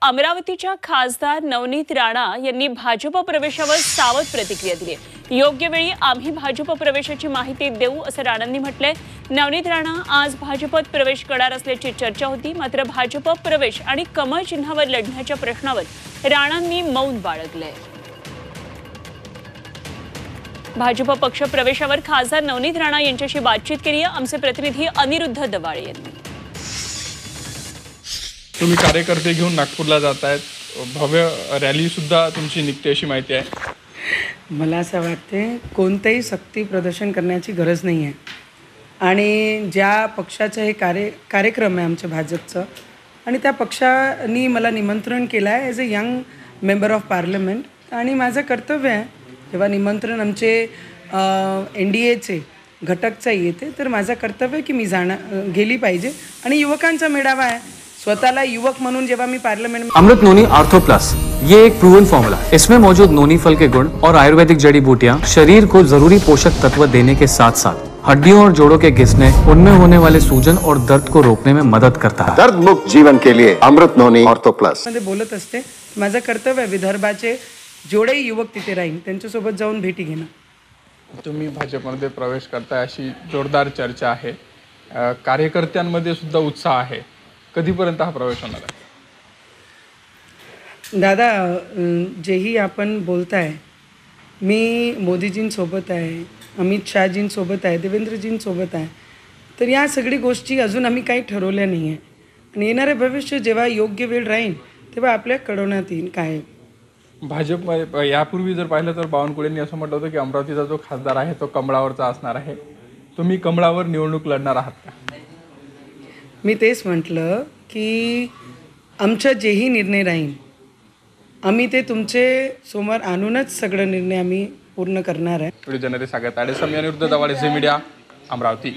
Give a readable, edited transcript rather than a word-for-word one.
अमरावतीच्या खासदार नवनीत राणा यांनी भाजप प्रवेशावर सावध प्रतिक्रिया दिली आहे। योग्य वेळी आम्ही भाजप प्रवेशाची माहिती देऊ असं राणांनी म्हटलंय। नवनीत राणा आज भाजपत प्रवेश करणार असल्याची चर्चा होती, मात्र भाजप प्रवेश आणि कमळ चिन्हावर लढण्याच्या प्रश्नावर राणांनी मौन बाळगलंय। भाजप पक्ष प्रवेशावर खासदार नवनीत राणा यांच्याशी बातचीत केली आहे आमचे प्रतिनिधी अनिरुद्ध दवाळे यांनी। तुम्ही कार्यकर्ते घेऊन नागपूरला जात आहेत, भव्य रॅली सुद्धा तुमची निघते अशी माहिती आहे। मला असं वाटते कोणतेही सक्ती प्रदर्शन करण्याची गरज नाही आहे आणि ज्या पक्षाचं हे कार्यक्रम आहे आमच्या भाजपचं आणि त्या पक्षाने मला निमंत्रण केलं आहे as a young member of parliament आणि माझं कर्तव्य आहे जेव्हा निमंत्रण आमचे NDAचे घटकचं येते तर माझं कर्तव्य की मी गेली पाहिजे आणि युवकांचा मेळावा आहे। स्वतःला युवक म्हणून जेव्हा मी पार्लियामेंट अमृत नोनी आर्थो प्लस ये एक प्रूवन फॉर्मूला है। इसमें मौजूद नोनी फल के गुण और आयुर्वेदिक जड़ी बूटियां शरीर को जरूरी पोषक तत्व देने के साथ साथ हड्डियों और जोड़ों के घिसने, उनमें होने वाले सूजन और दर्द को रोकने में मदद करता है। दर्द मुक्त जीवन के लिए अमृत नोनी आर्थो प्लस मध्ये बोलत असते। माझं कर्तव्य आहे विदर्भाचे जेवढेही युवक तिथे राहील त्यांच्यासोबत जाऊन भेटी घेणं। तुम्ही भाजपमध्ये प्रवेश करताय अशी जोरदार चर्चा आहे, कार्यकर्त्यांमध्ये सुद्धा उत्साह आहे। कधीपर्यंत हा प्रवेश होणार आहे? दादा, जेही आपण बोलताय मी मोदीजींसोबत आहे, अमित शहाजींसोबत आहे, देवेंद्रजींसोबत आहे, तर या सगळी गोष्टी अजून आम्ही काही ठरवल्या नाही आहे आणि येणारे भविष्य जेव्हा योग्य वेळ राहील तेव्हा आपल्या कळवण्यात येईल काय। भाजपमध्ये यापूर्वी जर पाहिलं तर बावनकुळेंनी असं म्हटलं होतं की अमरावतीचा जो खासदार आहे तो कमळावरचा असणार आहे। तुम्ही कमळावर निवडणूक लढणार आहात का? मी तेच म्हटलं की आमच्या जेही निर्णय राहील आम्ही ते तुमचे समोर आणूनच सगळं निर्णय आम्ही पूर्ण करणार आहे। व्हिडिओ जर्नलिस्ट सागर ताडे, अनिरुद्ध दवाळे, झी मीडिया, अमरावती।